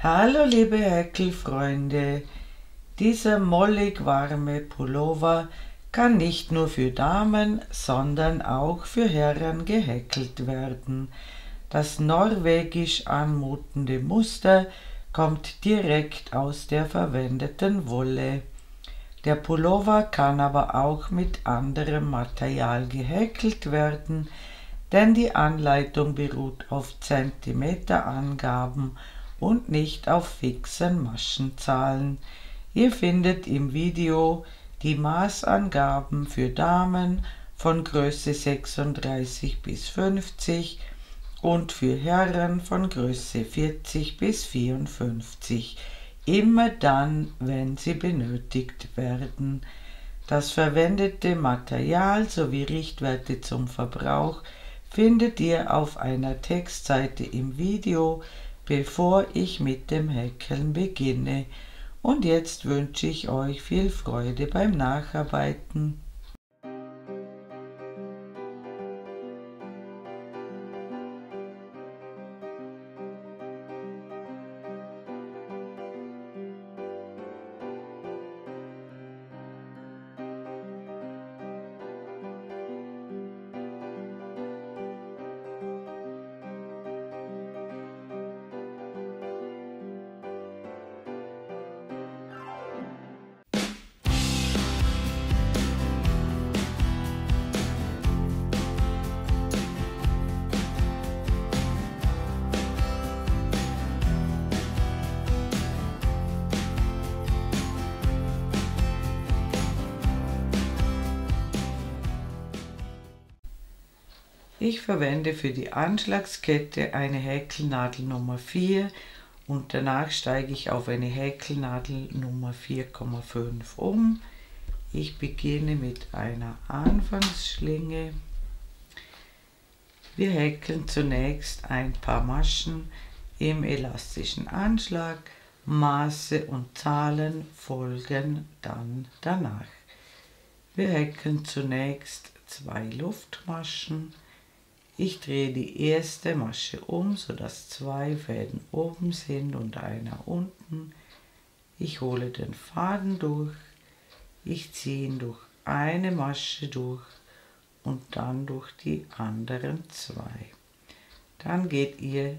Hallo liebe Häkelfreunde, dieser mollig warme Pullover kann nicht nur für Damen, sondern auch für Herren gehäkelt werden. Das norwegisch anmutende Muster kommt direkt aus der verwendeten Wolle. Der Pullover kann aber auch mit anderem Material gehäkelt werden, denn die Anleitung beruht auf Zentimeterangaben und nicht auf fixen Maschenzahlen. Ihr findet im Video die Maßangaben für Damen von Größe 36 bis 50 und für Herren von Größe 40 bis 54, immer dann, wenn sie benötigt werden. Das verwendete Material sowie Richtwerte zum Verbrauch findet ihr auf einer Textseite im Video, bevor ich mit dem Häkeln beginne. Und jetzt wünsche ich euch viel Freude beim Nacharbeiten. Ich verwende für die Anschlagskette eine Häkelnadel Nummer 4 und danach steige ich auf eine Häkelnadel Nummer 4,5 um. Ich beginne mit einer Anfangsschlinge. Wir häkeln zunächst ein paar Maschen im elastischen Anschlag. Maße und Zahlen folgen dann danach. Wir häkeln zunächst 2 Luftmaschen. Ich drehe die erste Masche um, sodass 2 Fäden oben sind und einer unten. Ich hole den Faden durch, ich ziehe ihn durch eine Masche durch und dann durch die anderen 2. Dann geht ihr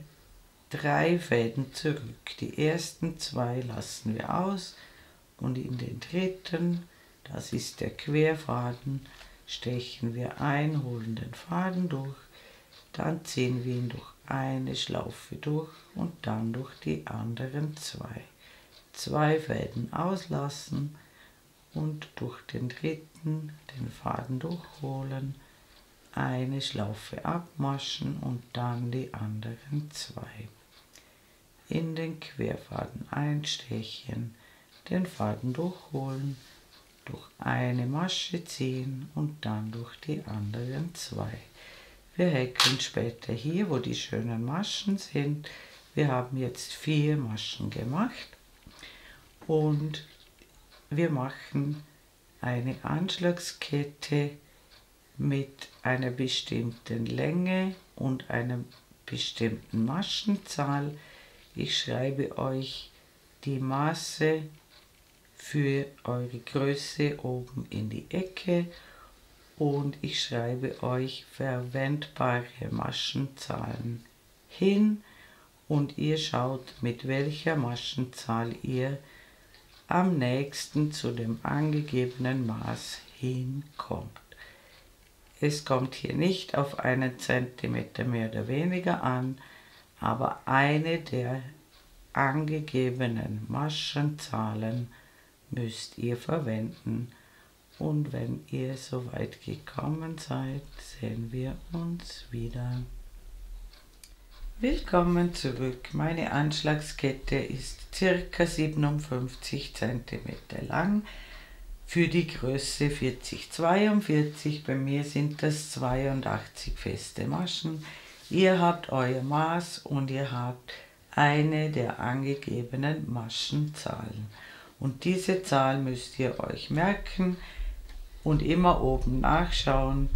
3 Fäden zurück. Die ersten 2 lassen wir aus und in den dritten, das ist der Querfaden, stechen wir ein, holen den Faden durch. Dann ziehen wir ihn durch eine Schlaufe durch und dann durch die anderen 2. 2 Fäden auslassen und durch den dritten den Faden durchholen, eine Schlaufe abmaschen und dann die anderen 2. In den Querfaden einstechen, den Faden durchholen, durch eine Masche ziehen und dann durch die anderen 2. Wir häkeln später hier, wo die schönen Maschen sind. Wir haben jetzt 4 Maschen gemacht und wir machen eine Anschlagskette mit einer bestimmten Länge und einer bestimmten Maschenzahl. Ich schreibe euch die Maße für eure Größe oben in die Ecke. Und ich schreibe euch verwendbare Maschenzahlen hin und ihr schaut, mit welcher Maschenzahl ihr am nächsten zu dem angegebenen Maß hinkommt. Es kommt hier nicht auf einen Zentimeter mehr oder weniger an, aber eine der angegebenen Maschenzahlen müsst ihr verwenden. Und wenn ihr so weit gekommen seid, sehen wir uns wieder. Willkommen zurück. Meine Anschlagskette ist ca. 57 cm lang. Für die Größe 40-42, bei mir sind das 82 feste Maschen. Ihr habt euer Maß und ihr habt eine der angegebenen Maschenzahlen. Und diese Zahl müsst ihr euch merken und immer oben nachschauen,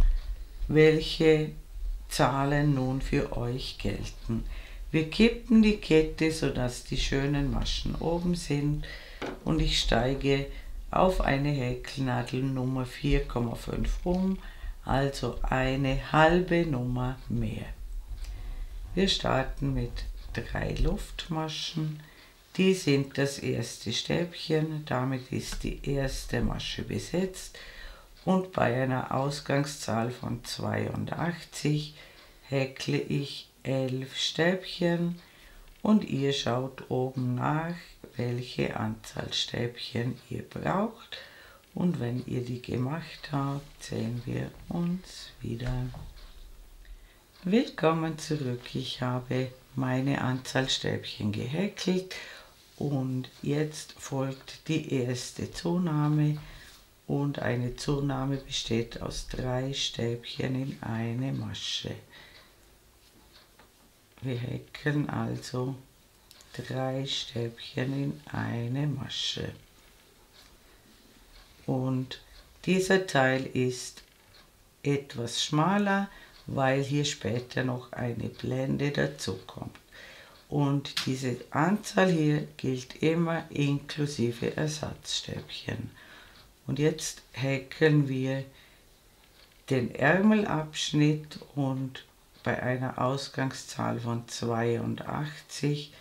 welche Zahlen nun für euch gelten. Wir kippen die Kette, sodass die schönen Maschen oben sind, und ich steige auf eine Häkelnadel Nummer 4,5 um, also eine halbe Nummer mehr. Wir starten mit 3 Luftmaschen. Die sind das erste Stäbchen, damit ist die erste Masche besetzt, und bei einer Ausgangszahl von 82 häkle ich 11 Stäbchen, und ihr schaut oben nach, welche Anzahl Stäbchen ihr braucht, und wenn ihr die gemacht habt, sehen wir uns wieder. Willkommen zurück, ich habe meine Anzahl Stäbchen gehäkelt und jetzt folgt die erste Zunahme, und eine Zunahme besteht aus 3 Stäbchen in eine Masche. Wir häkeln also 3 Stäbchen in eine Masche. Und dieser Teil ist etwas schmaler, weil hier später noch eine Blende dazu kommt. Und diese Anzahl hier gilt immer inklusive Ersatzstäbchen. Und jetzt häkeln wir den Ärmelabschnitt, und bei einer Ausgangszahl von 82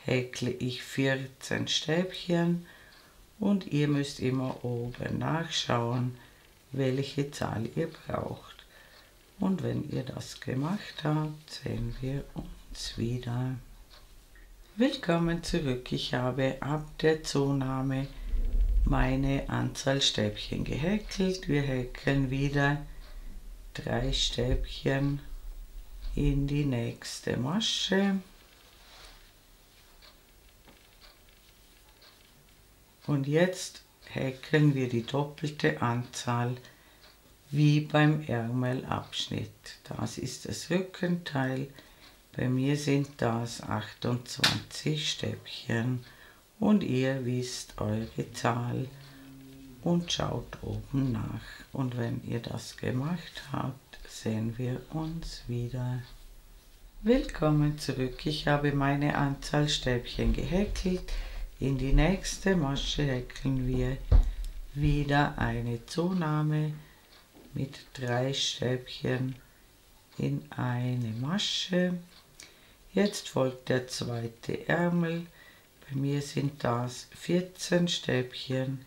häkle ich 14 Stäbchen, und ihr müsst immer oben nachschauen, welche Zahl ihr braucht. Und wenn ihr das gemacht habt, sehen wir uns wieder. Willkommen zurück, ich habe ab der Zunahme meine Anzahl Stäbchen gehäkelt. Wir häkeln wieder 3 Stäbchen in die nächste Masche. Und jetzt häkeln wir die doppelte Anzahl wie beim Ärmelabschnitt. Das ist das Rückenteil. Bei mir sind das 28 Stäbchen, und ihr wisst eure Zahl und schaut oben nach. Und wenn ihr das gemacht habt, sehen wir uns wieder. Willkommen zurück, ich habe meine Anzahl Stäbchen gehäkelt. In die nächste Masche häkeln wir wieder eine Zunahme mit 3 Stäbchen in eine Masche. Jetzt folgt der zweite Ärmel. Bei mir sind das 14 Stäbchen.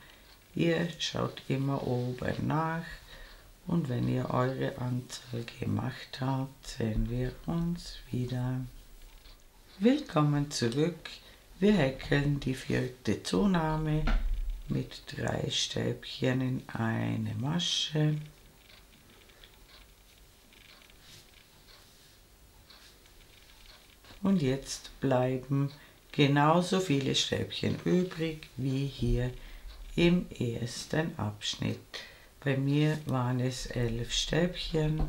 Ihr schaut immer oben nach, und wenn ihr eure Anzahl gemacht habt, sehen wir uns wieder. Willkommen zurück. Wir häkeln die 4. Zunahme mit 3 Stäbchen in eine Masche. Und jetzt bleiben genauso viele Stäbchen übrig wie hier im ersten Abschnitt. Bei mir waren es 11 Stäbchen,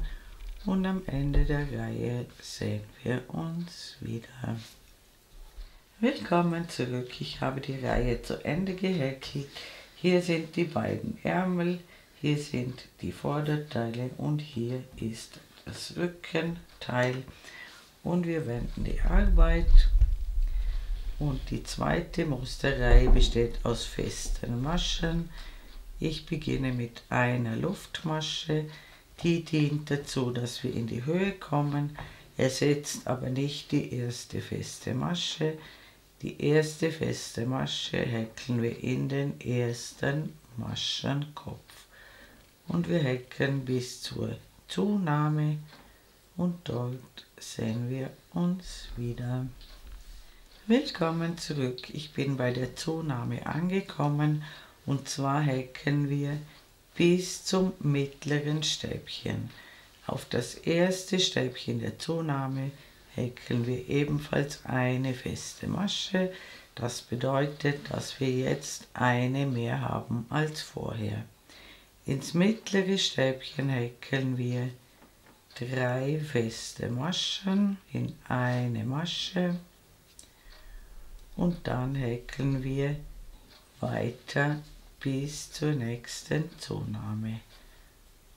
und am Ende der Reihe sehen wir uns wieder. Willkommen zurück, ich habe die Reihe zu Ende gehäkelt. Hier sind die beiden Ärmel, hier sind die Vorderteile, und hier ist das Rückenteil. Und wir wenden die Arbeit, und die zweite Musterreihe besteht aus festen Maschen. Ich beginne mit einer Luftmasche, die dient dazu, dass wir in die Höhe kommen, ersetzt aber nicht die erste feste Masche. Die erste feste Masche häkeln wir in den ersten Maschenkopf, und wir häkeln bis zur Zunahme, und dort sehen wir uns wieder. Willkommen zurück, ich bin bei der Zunahme angekommen, und zwar häkeln wir bis zum mittleren Stäbchen. Auf das erste Stäbchen der Zunahme häkeln wir ebenfalls eine feste Masche. Das bedeutet, dass wir jetzt eine mehr haben als vorher. Ins mittlere Stäbchen häkeln wir 3 feste Maschen in eine Masche, und dann häkeln wir weiter bis zur nächsten Zunahme,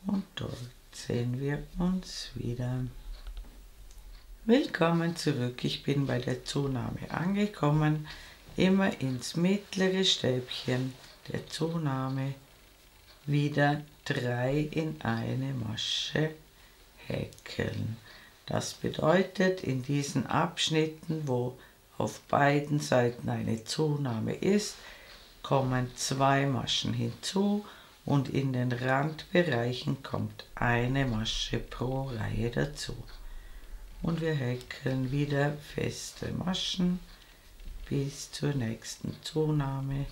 und dort sehen wir uns wieder. Willkommen zurück, ich bin bei der Zunahme angekommen. Immer ins mittlere Stäbchen der Zunahme wieder 3 in eine Masche häkeln. Das bedeutet, in diesen Abschnitten, wo auf beiden Seiten eine Zunahme ist, kommen 2 Maschen hinzu und in den Randbereichen kommt eine Masche pro Reihe dazu. Und wir häkeln wieder feste Maschen bis zur nächsten Zunahme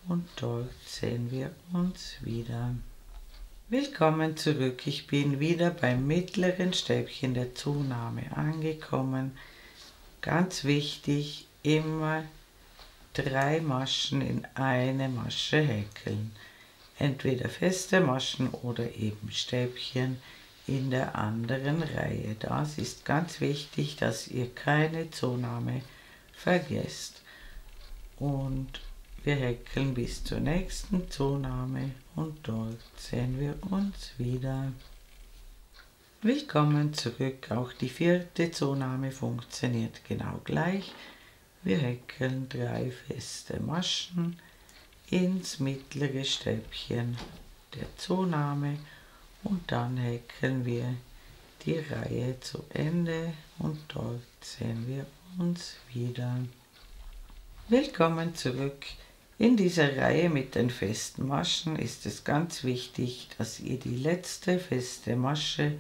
und dort sehen wir uns wieder. Willkommen zurück, ich bin wieder beim mittleren Stäbchen der Zunahme angekommen. Ganz wichtig, immer 3 Maschen in eine Masche häkeln. Entweder feste Maschen oder eben Stäbchen in der anderen Reihe. Das ist ganz wichtig, dass ihr keine Zunahme vergesst. Und wir häkeln bis zur nächsten Zunahme und dort sehen wir uns wieder. Willkommen zurück, auch die 4. Zunahme funktioniert genau gleich. Wir häkeln 3 feste Maschen ins mittlere Stäbchen der Zunahme und dann häkeln wir die Reihe zu Ende und dort sehen wir uns wieder. Willkommen zurück. In dieser Reihe mit den festen Maschen ist es ganz wichtig, dass ihr die letzte feste Masche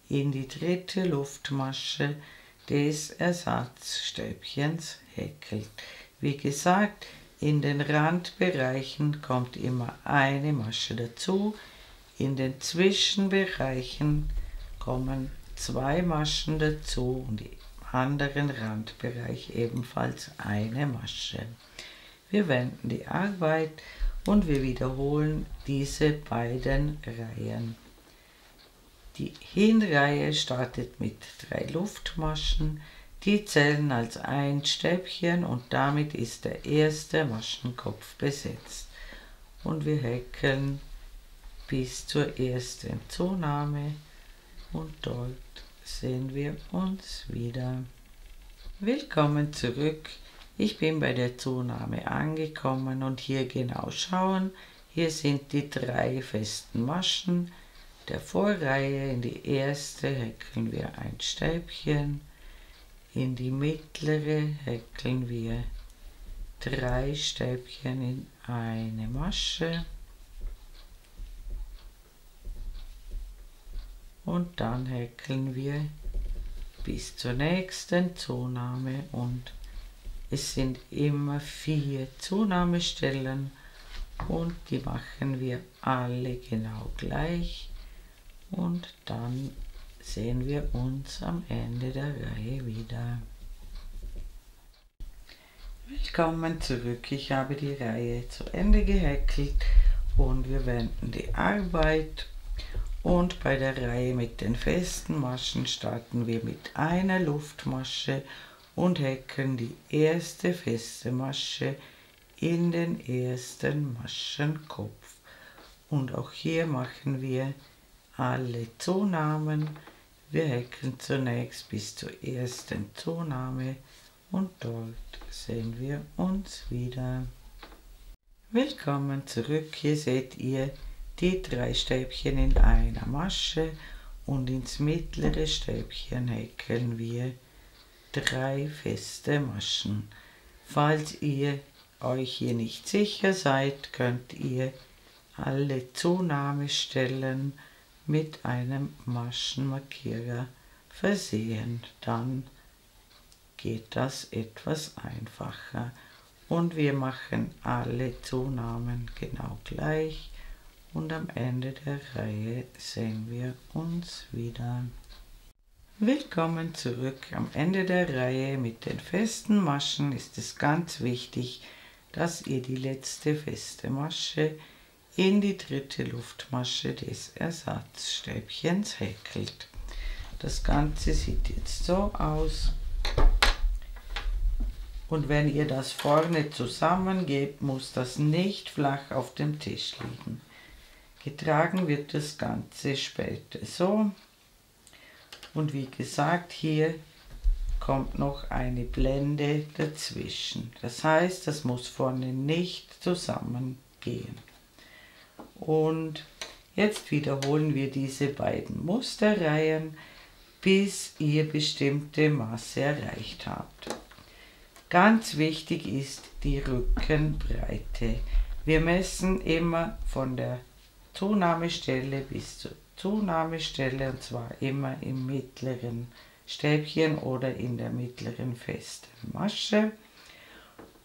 in die 3. Luftmasche des Ersatzstäbchens häkelt. Wie gesagt, in den Randbereichen kommt immer eine Masche dazu, in den Zwischenbereichen kommen 2 Maschen dazu und im anderen Randbereich ebenfalls eine Masche. Wir wenden die Arbeit und wir wiederholen diese beiden Reihen. Die Hinreihe startet mit 3 Luftmaschen, die zählen als ein Stäbchen und damit ist der erste Maschenkopf besetzt. Und wir häkeln bis zur ersten Zunahme und dort sehen wir uns wieder. Willkommen zurück. Ich bin bei der Zunahme angekommen und hier genau schauen. Hier sind die 3 festen Maschen der Vorreihe. In die erste häkeln wir ein Stäbchen, in die mittlere häkeln wir 3 Stäbchen in eine Masche und dann häkeln wir bis zur nächsten Zunahme und es sind immer 4 Zunahmestellen und die machen wir alle genau gleich und dann sehen wir uns am Ende der Reihe wieder. Willkommen zurück, ich habe die Reihe zu Ende gehäkelt und wir wenden die Arbeit und bei der Reihe mit den festen Maschen starten wir mit einer Luftmasche und häkeln die erste feste Masche in den ersten Maschenkopf. Und auch hier machen wir alle Zunahmen. Wir häkeln zunächst bis zur ersten Zunahme und dort sehen wir uns wieder. Willkommen zurück, hier seht ihr die 3 Stäbchen in einer Masche und ins mittlere Stäbchen häkeln wir 3 feste Maschen. Falls ihr euch hier nicht sicher seid, könnt ihr alle Zunahmestellen mit einem Maschenmarkierer versehen. Dann geht das etwas einfacher. Und wir machen alle Zunahmen genau gleich und am Ende der Reihe sehen wir uns wieder. Willkommen zurück. Am Ende der Reihe mit den festen Maschen ist es ganz wichtig, dass ihr die letzte feste Masche in die 3. Luftmasche des Ersatzstäbchens häkelt. Das Ganze sieht jetzt so aus. Und wenn ihr das vorne zusammengebt, muss das nicht flach auf dem Tisch liegen. Getragen wird das Ganze später so. Und wie gesagt, hier kommt noch eine Blende dazwischen. Das heißt, das muss vorne nicht zusammengehen. Und jetzt wiederholen wir diese beiden Musterreihen, bis ihr bestimmte Maße erreicht habt. Ganz wichtig ist die Rückenbreite. Wir messen immer von der Zunahmestelle bis zur Zunahmestelle, und zwar immer im mittleren Stäbchen oder in der mittleren festen Masche.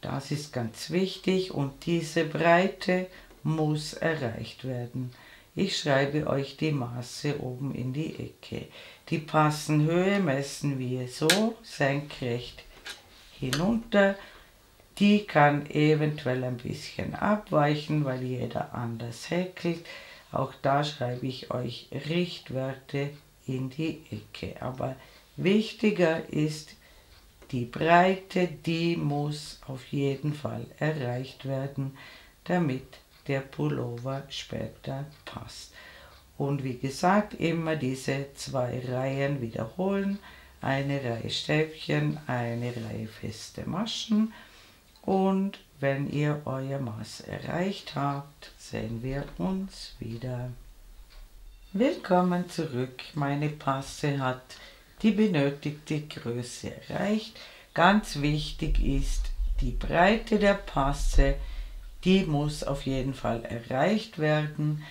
Das ist ganz wichtig und diese Breite muss erreicht werden. Ich schreibe euch die Maße oben in die Ecke. Die Passenhöhe messen wir so senkrecht hinunter. Die kann eventuell ein bisschen abweichen, weil jeder anders häkelt. Auch da schreibe ich euch Richtwerte in die Ecke. Aber wichtiger ist die Breite, die muss auf jeden Fall erreicht werden, damit der Pullover später passt. Und wie gesagt, immer diese 2 Reihen wiederholen. Eine Reihe Stäbchen, eine Reihe feste Maschen. Und wenn ihr euer Maß erreicht habt, sehen wir uns wieder. Willkommen zurück. Meine Passe hat die benötigte Größe erreicht. Ganz wichtig ist die Breite der Passe, die muss auf jeden Fall erreicht werden.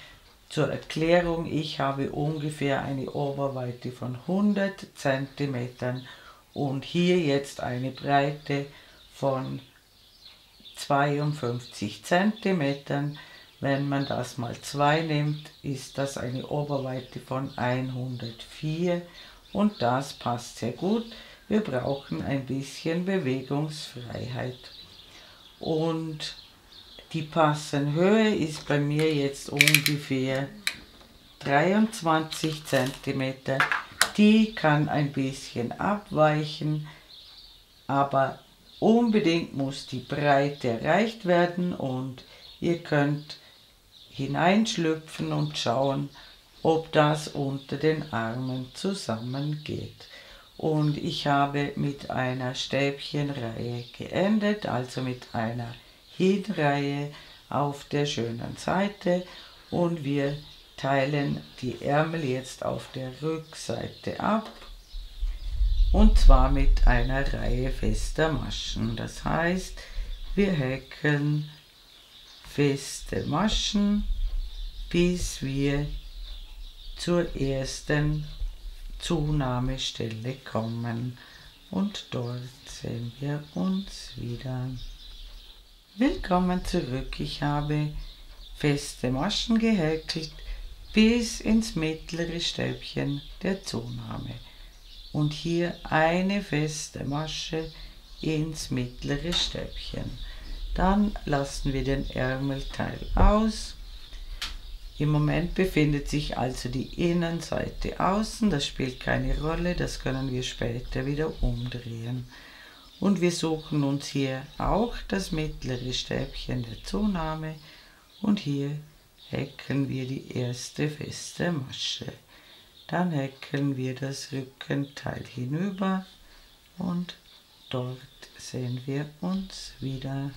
Zur Erklärung, ich habe ungefähr eine Oberweite von 100 cm und hier jetzt eine Breite von 52 cm. Wenn man das mal 2 nimmt, ist das eine Oberweite von 104 und das passt sehr gut. Wir brauchen ein bisschen Bewegungsfreiheit. Und die Passenhöhe ist bei mir jetzt ungefähr 23 cm. Die kann ein bisschen abweichen, aber unbedingt muss die Breite erreicht werden und ihr könnt hineinschlüpfen und schauen, ob das unter den Armen zusammengeht. Und ich habe mit einer Stäbchenreihe geendet, also mit einer Hinreihe auf der schönen Seite, und wir teilen die Ärmel jetzt auf der Rückseite ab, und zwar mit einer Reihe fester Maschen. Das heißt, wir häkeln feste Maschen, bis wir zur ersten Zunahmestelle kommen, und dort sehen wir uns wieder. Willkommen zurück. Ich habe feste Maschen gehäkelt bis ins mittlere Stäbchen der Zunahme und hier eine feste Masche ins mittlere Stäbchen. Dann lassen wir den Ärmelteil aus. Im Moment befindet sich also die Innenseite außen, das spielt keine Rolle, das können wir später wieder umdrehen. Und wir suchen uns hier auch das mittlere Stäbchen der Zunahme und hier häkeln wir die erste feste Masche. Dann häkeln wir das Rückenteil hinüber und dort sehen wir uns wieder.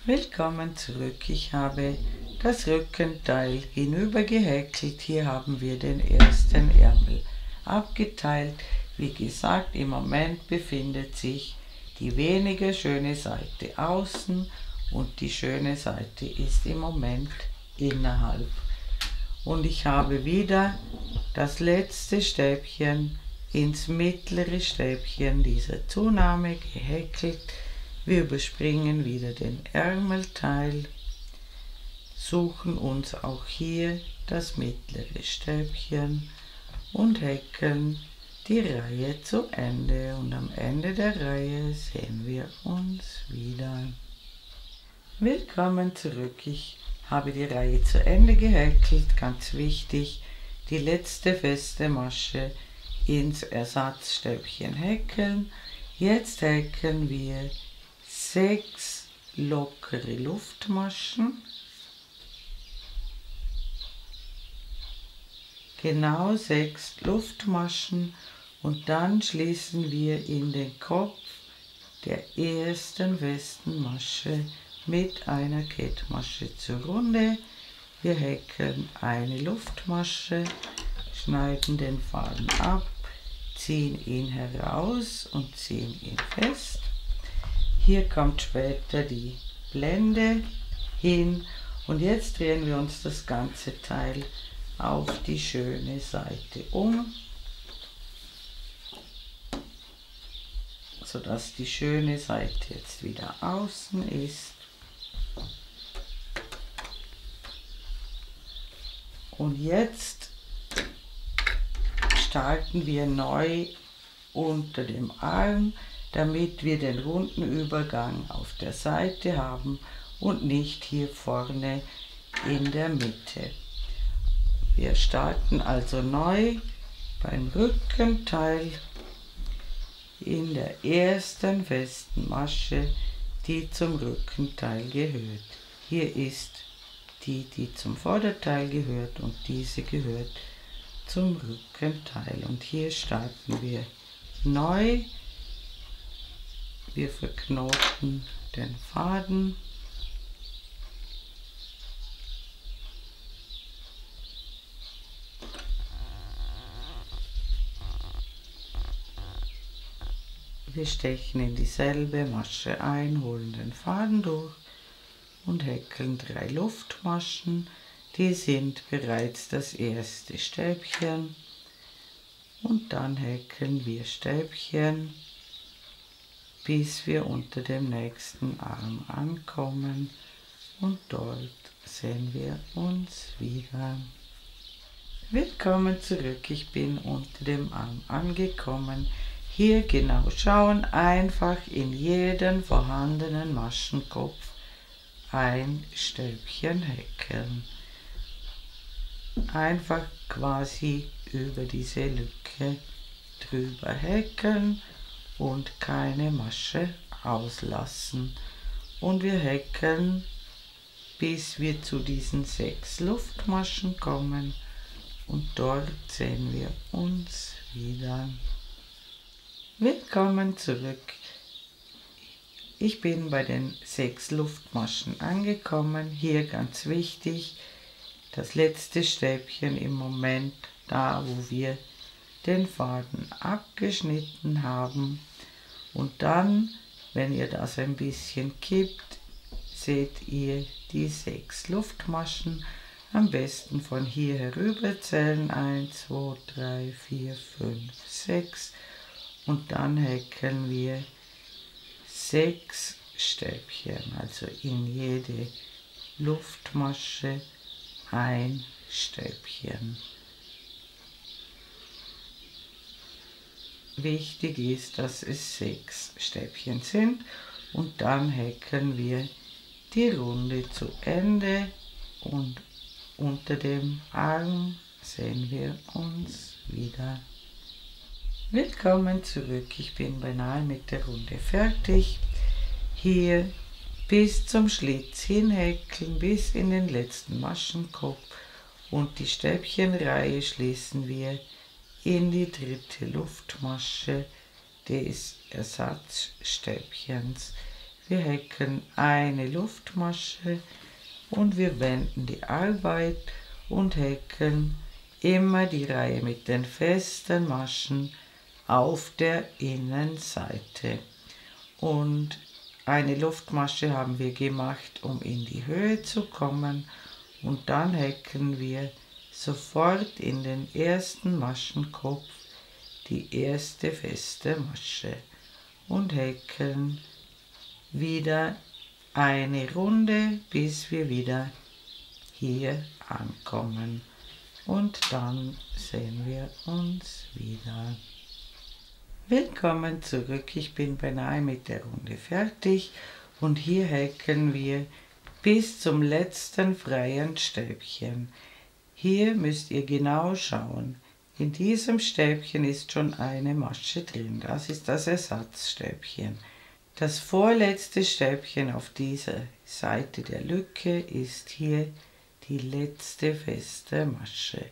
Willkommen zurück. Ich habe das Rückenteil hinüber gehäkelt. Hier haben wir den ersten Ärmel abgeteilt. Wie gesagt, im Moment befindet sich die weniger schöne Seite außen und die schöne Seite ist im Moment innerhalb. Und ich habe wieder das letzte Stäbchen ins mittlere Stäbchen dieser Zunahme gehäkelt. Wir überspringen wieder den Ärmelteil, suchen uns auch hier das mittlere Stäbchen und häkeln die Reihe zu Ende. Und am Ende der Reihe sehen wir uns wieder. Willkommen zurück. Ich habe die Reihe zu Ende gehäkelt. Ganz wichtig, die letzte feste Masche ins Ersatzstäbchen häkeln. Jetzt häkeln wir 6 lockere Luftmaschen, genau 6 Luftmaschen, Und dann schließen wir in den Kopf der ersten festen Masche mit einer Kettmasche zur Runde. Wir häkeln eine Luftmasche, schneiden den Faden ab, ziehen ihn heraus und ziehen ihn fest. Hier kommt später die Blende hin und jetzt drehen wir uns das ganze Teil auf die schöne Seite um, sodass die schöne Seite jetzt wieder außen ist. Und jetzt starten wir neu unter dem Arm, damit wir den runden Übergang auf der Seite haben und nicht hier vorne in der Mitte. Wir starten also neu beim Rückenteil in der ersten festen Masche, die zum Rückenteil gehört. Hier ist die, die zum Vorderteil gehört, und diese gehört zum Rückenteil. Und hier starten wir neu. Wir verknoten den Faden. Wir stechen in dieselbe Masche ein, holen den Faden durch und häkeln 3 Luftmaschen. Die sind bereits das erste Stäbchen. Und dann häkeln wir Stäbchen, bis wir unter dem nächsten Arm ankommen. Und dort sehen wir uns wieder. Willkommen zurück, ich bin unter dem Arm angekommen. Hier genau schauen, einfach in jeden vorhandenen Maschenkopf ein Stäbchen häkeln. Einfach quasi über diese Lücke drüber häkeln und keine Masche auslassen. Und wir häkeln, bis wir zu diesen 6 Luftmaschen kommen, und dort sehen wir uns wieder. Willkommen zurück. Ich bin bei den 6 Luftmaschen angekommen. Hier ganz wichtig, das letzte Stäbchen im Moment, da wo wir den Faden abgeschnitten haben. Und dann, wenn ihr das ein bisschen kippt, seht ihr die 6 Luftmaschen. Am besten von hier herüber zählen. 1, 2, 3, 4, 5, 6. Und dann häkeln wir 6 Stäbchen, also in jede Luftmasche ein Stäbchen. Wichtig ist, dass es 6 Stäbchen sind, und dann häkeln wir die Runde zu Ende, und unter dem Arm sehen wir uns wieder. Willkommen zurück, ich bin beinahe mit der Runde fertig. Hier bis zum Schlitz hinhäkeln, bis in den letzten Maschenkopf, und die Stäbchenreihe schließen wir in die 3. Luftmasche des Ersatzstäbchens. Wir häkeln eine Luftmasche und wir wenden die Arbeit und häkeln immer die Reihe mit den festen Maschen auf der Innenseite. Und eine Luftmasche haben wir gemacht, um in die Höhe zu kommen, und dann häkeln wir sofort in den ersten Maschenkopf die erste feste Masche und häkeln wieder eine Runde, bis wir wieder hier ankommen, und dann sehen wir uns wieder. Willkommen zurück, ich bin beinahe mit der Runde fertig, und hier häkeln wir bis zum letzten freien Stäbchen. Hier müsst ihr genau schauen. In diesem Stäbchen ist schon eine Masche drin, das ist das Ersatzstäbchen. Das vorletzte Stäbchen auf dieser Seite der Lücke ist hier die letzte feste Masche.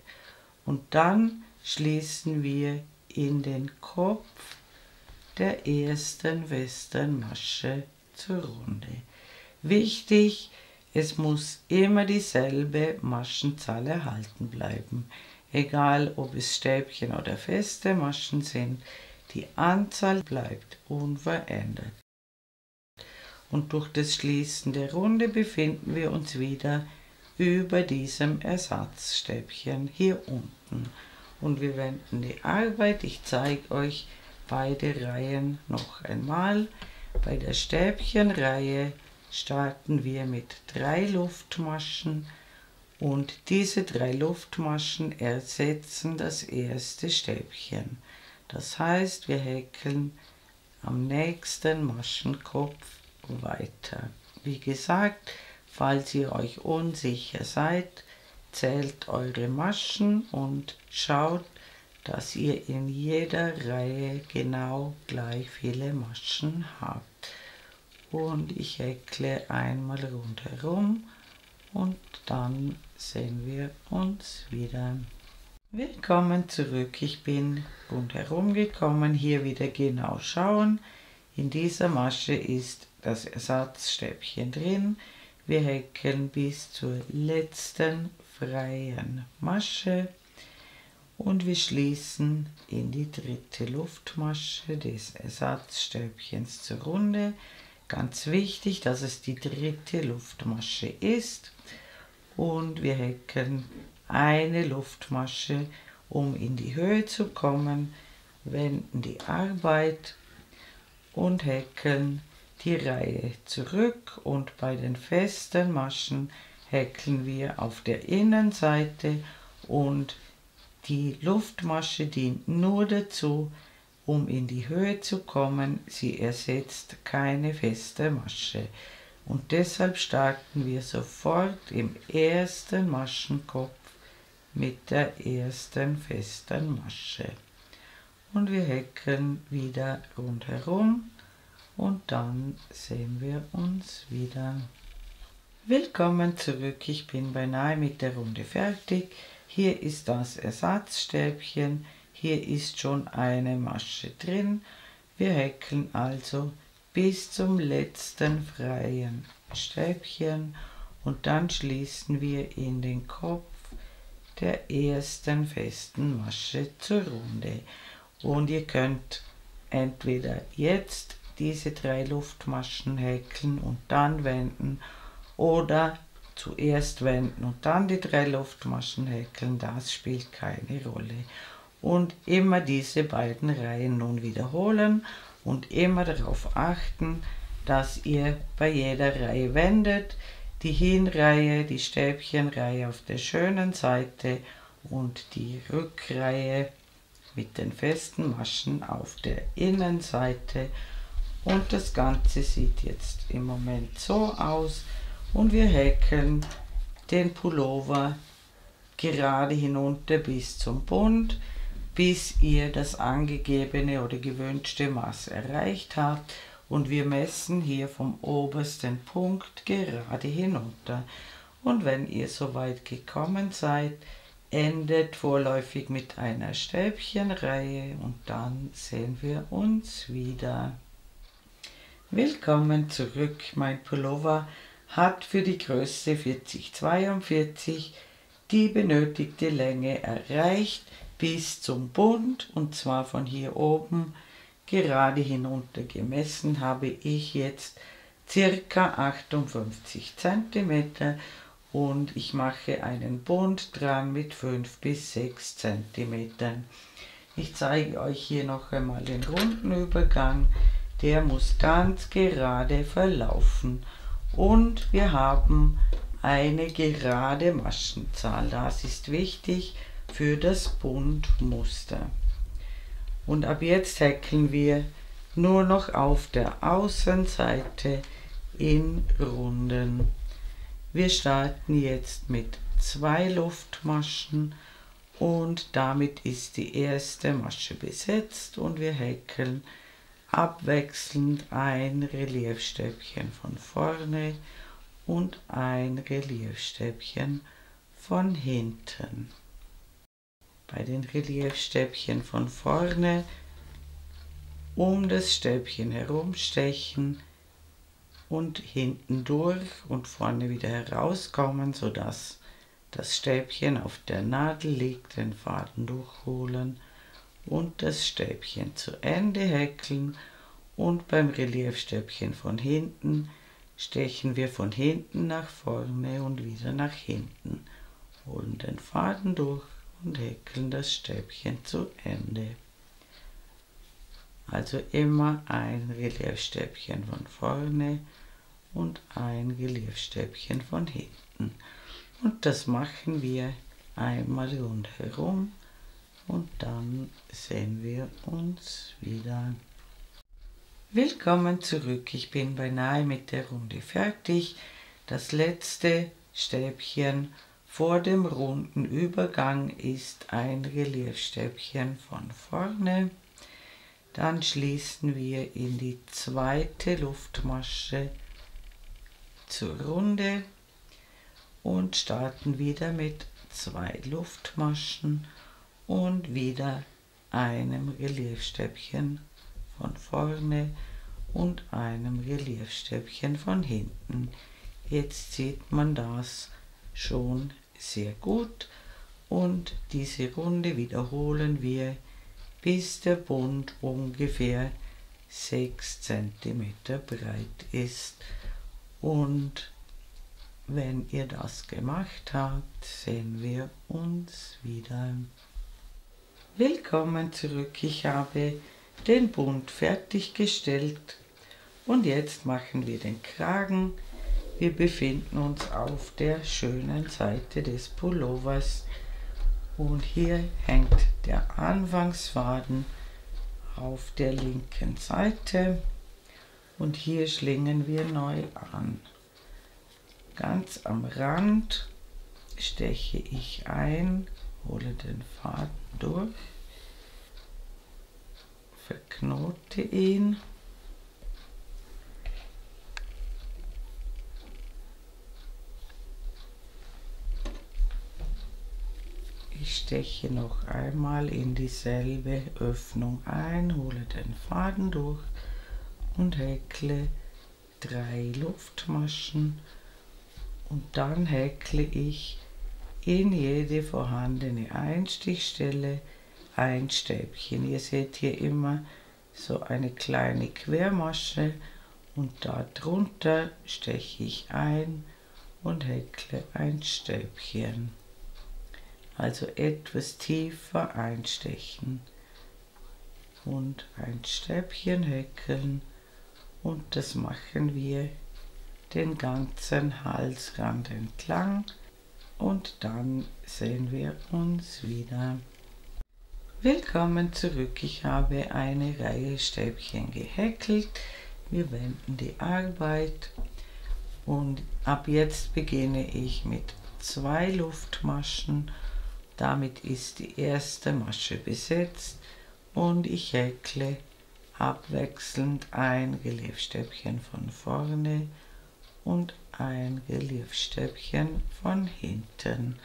Und dann schließen wir in den Kopf der ersten festen Masche zur Runde. Wichtig, es muss immer dieselbe Maschenzahl erhalten bleiben, egal ob es Stäbchen oder feste Maschen sind, die Anzahl bleibt unverändert. Und durch das Schließen der Runde befinden wir uns wieder über diesem Ersatzstäbchen hier unten. Und wir wenden die Arbeit, ich zeige euch beide Reihen noch einmal. Bei der Stäbchenreihe starten wir mit 3 Luftmaschen und diese 3 Luftmaschen ersetzen das erste Stäbchen. Das heißt, wir häkeln am nächsten Maschenkopf weiter. Wie gesagt, falls ihr euch unsicher seid, zählt eure Maschen und schaut, dass ihr in jeder Reihe genau gleich viele Maschen habt. Und ich häkle einmal rundherum und dann sehen wir uns wieder. Willkommen zurück, ich bin rundherum gekommen, hier wieder genau schauen. In dieser Masche ist das Ersatzstäbchen drin. Wir häkeln bis zur letzten freien Masche und wir schließen in die dritte Luftmasche des Ersatzstäbchens zur Runde. Ganz wichtig, dass es die dritte Luftmasche ist und wir häkeln eine Luftmasche, um in die Höhe zu kommen, wenden die Arbeit und häkeln die Reihe zurück und bei den festen Maschen häkeln wir auf der Innenseite und die Luftmasche dient nur dazu, um in die Höhe zu kommen, sie ersetzt keine feste Masche. Und deshalb starten wir sofort im ersten Maschenkopf mit der ersten festen Masche. Und wir häkeln wieder rundherum und dann sehen wir uns wieder. Willkommen zurück, ich bin beinahe mit der Runde fertig. Hier ist das Ersatzstäbchen, hier ist schon eine Masche drin. Wir häkeln also bis zum letzten freien Stäbchen und dann schließen wir in den Kopf der ersten festen Masche zur Runde. Und ihr könnt entweder jetzt diese 3 Luftmaschen häkeln und dann wenden oder zuerst wenden und dann die 3 Luftmaschen häkeln, das spielt keine Rolle. Und immer diese beiden Reihen nun wiederholen und immer darauf achten, dass ihr bei jeder Reihe wendet, die Hinreihe, die Stäbchenreihe auf der schönen Seite und die Rückreihe mit den festen Maschen auf der Innenseite. Und das Ganze sieht jetzt im Moment so aus und wir häkeln den Pullover gerade hinunter bis zum Bund, bis ihr das angegebene oder gewünschte Maß erreicht habt und wir messen hier vom obersten Punkt gerade hinunter. Und wenn ihr soweit gekommen seid, endet vorläufig mit einer Stäbchenreihe und dann sehen wir uns wieder. Willkommen zurück, mein Pullover hat für die Größe 40-42 die benötigte Länge erreicht bis zum Bund und zwar von hier oben gerade hinunter gemessen habe ich jetzt circa 58 cm und ich mache einen Bund dran mit 5 bis 6 cm. Ich zeige euch hier noch einmal den runden Übergang, der muss ganz gerade verlaufen und wir haben eine gerade Maschenzahl, das ist wichtig für das Bundmuster. Und ab jetzt häkeln wir nur noch auf der Außenseite in Runden. Wir starten jetzt mit 2 Luftmaschen und damit ist die erste Masche besetzt und wir häkeln abwechselnd ein Reliefstäbchen von vorne und ein Reliefstäbchen von hinten. bei den Reliefstäbchen von vorne um das Stäbchen herumstechen und hinten durch und vorne wieder herauskommen, sodass das Stäbchen auf der Nadel liegt, den Faden durchholen und das Stäbchen zu Ende häkeln. Und beim Reliefstäbchen von hinten stechen wir von hinten nach vorne und wieder nach hinten, holen den Faden durch und häkeln das Stäbchen zu Ende. Also immer ein Reliefstäbchen von vorne und ein Reliefstäbchen von hinten. Und das machen wir einmal rundherum und dann sehen wir uns wieder. Willkommen zurück, ich bin beinahe mit der Runde fertig. Das letzte Stäbchen vor dem runden Übergang ist ein Reliefstäbchen von vorne. Dann schließen wir in die zweite Luftmasche zur Runde und starten wieder mit 2 Luftmaschen und wieder einem Reliefstäbchen von vorne und einem Reliefstäbchen von hinten. Jetzt sieht man das schon sehr gut und diese Runde wiederholen wir, bis der Bund ungefähr 6 cm breit ist. Und wenn ihr das gemacht habt, sehen wir uns wieder. Willkommen zurück, ich habe den Bund fertiggestellt und jetzt machen wir den Kragen. Wir befinden uns auf der schönen Seite des Pullovers und hier hängt der Anfangsfaden auf der linken Seite und hier schlingen wir neu an. Ganz am Rand steche ich ein, hole den Faden durch, verknote ihn ich steche noch einmal in dieselbe Öffnung ein, hole den Faden durch und häkle 3 Luftmaschen und dann häkle ich in jede vorhandene Einstichstelle ein Stäbchen. Ihr seht hier immer so eine kleine Quermasche und darunter steche ich ein und häkle ein Stäbchen. Also etwas tiefer einstechen und ein Stäbchen häkeln und das machen wir den ganzen Halsrand entlang und dann sehen wir uns wieder. Willkommen zurück, ich habe eine Reihe Stäbchen gehäkelt. Wir wenden die Arbeit und ab jetzt beginne ich mit 2 Luftmaschen. Damit ist die erste Masche besetzt und ich häkle abwechselnd ein Reliefstäbchen von vorne und ein Reliefstäbchen von hinten.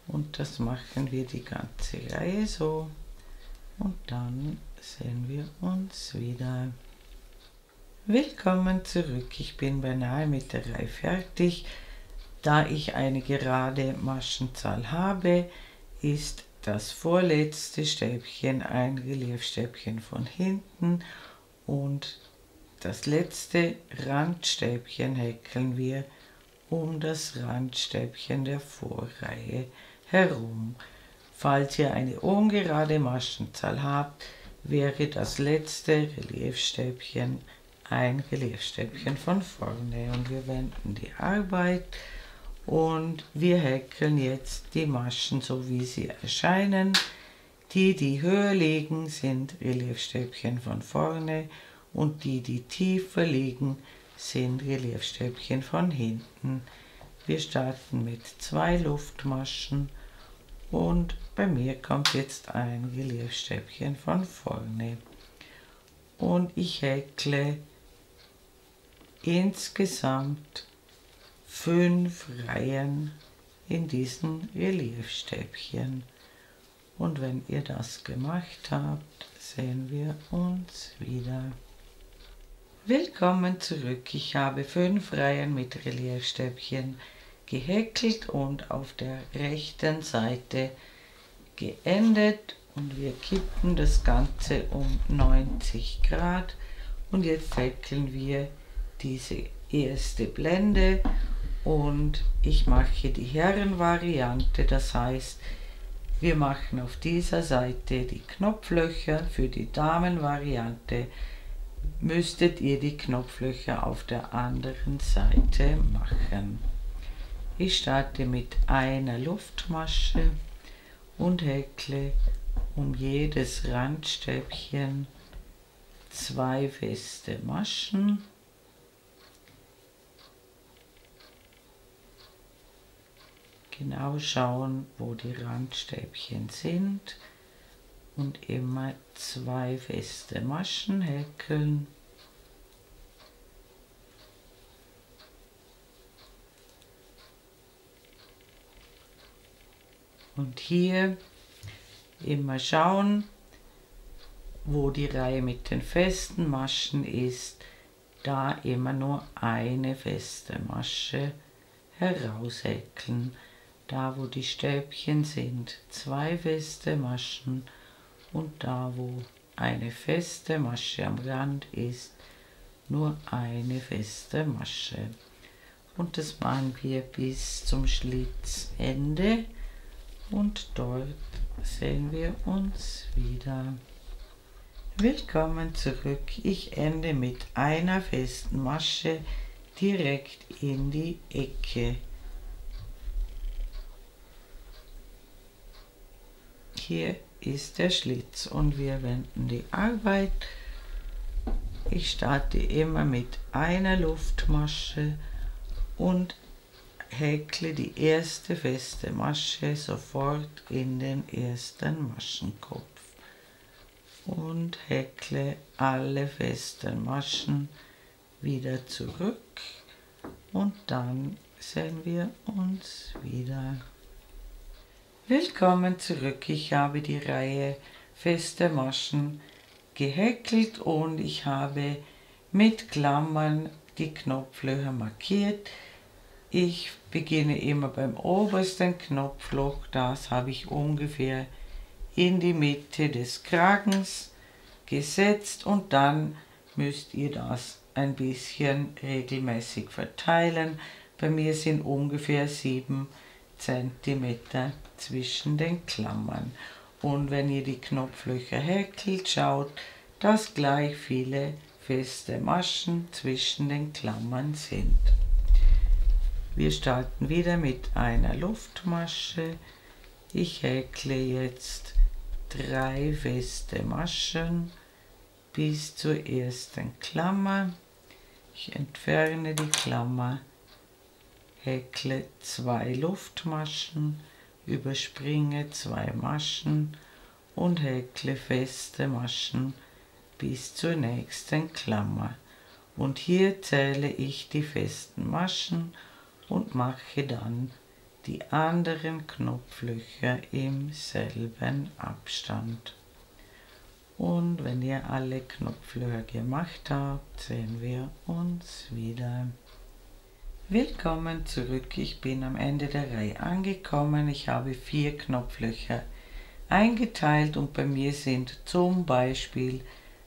Und das machen wir die ganze Reihe so und dann sehen wir uns wieder. Willkommen zurück, ich bin beinahe mit der Reihe fertig. Da ich eine gerade Maschenzahl habe, ist das vorletzte Stäbchen ein Reliefstäbchen von hinten und das letzte Randstäbchen häkeln wir um das Randstäbchen der Vorreihe herum. Falls ihr eine ungerade Maschenzahl habt, wäre das letzte Reliefstäbchen ein Reliefstäbchen von vorne und wir wenden die Arbeit. Und wir häkeln jetzt die Maschen so wie sie erscheinen. Die höher liegen, sind Reliefstäbchen von vorne und die tiefer liegen, sind Reliefstäbchen von hinten. Wir starten mit 2 Luftmaschen und bei mir kommt jetzt ein Reliefstäbchen von vorne. Und ich häkle insgesamt 5 Reihen in diesen Reliefstäbchen Und wenn ihr das gemacht habt, sehen wir uns wieder. Willkommen zurück. Ich habe 5 Reihen mit Reliefstäbchen gehäkelt und auf der rechten Seite geendet. Und wir kippen das Ganze um 90 Grad. Und jetzt häkeln wir diese erste Blende. Und ich mache die Herrenvariante, das heißt, wir machen auf dieser Seite die Knopflöcher. Für die Damenvariante müsstet ihr die Knopflöcher auf der anderen Seite machen. Ich starte mit einer Luftmasche und häkle um jedes Randstäbchen 2 feste Maschen. Genau schauen, wo die Randstäbchen sind und immer 2 feste Maschen häkeln. Und hier immer schauen, wo die Reihe mit den festen Maschen ist, da immer nur eine feste Masche heraushäkeln. Da wo die Stäbchen sind, 2 feste Maschen und da wo eine feste Masche am Rand ist, nur eine feste Masche. Und das machen wir bis zum Schlitzende und dort sehen wir uns wieder. Willkommen zurück. Ich ende mit einer festen Masche direkt in die Ecke. Hier ist der Schlitz und wir wenden die Arbeit. Ich starte immer mit einer Luftmasche und häkle die erste feste Masche sofort in den ersten Maschenkopf und häkle alle festen Maschen wieder zurück und dann sehen wir uns wieder. Willkommen zurück. Ich habe die Reihe feste Maschen gehäkelt und ich habe mit Klammern die Knopflöcher markiert. Ich beginne immer beim obersten Knopfloch, das habe ich ungefähr in die Mitte des Kragens gesetzt und dann müsst ihr das ein bisschen regelmäßig verteilen. Bei mir sind ungefähr 7 cm zwischen den Klammern. Und wenn ihr die Knopflöcher häkelt, schaut, dass gleich viele feste Maschen zwischen den Klammern sind. Wir starten wieder mit einer Luftmasche. Ich häkle jetzt 3 feste Maschen bis zur ersten Klammer. Ich entferne die Klammer, häkle 2 Luftmaschen, überspringe 2 Maschen und häkle feste Maschen bis zur nächsten Klammer. Und hier zähle ich die festen Maschen und mache dann die anderen Knopflöcher im selben Abstand. Und wenn ihr alle Knopflöcher gemacht habt, sehen wir uns wieder. Willkommen zurück. Ich bin am Ende der Reihe angekommen. Ich habe 4 Knopflöcher eingeteilt und bei mir sind zum Beispiel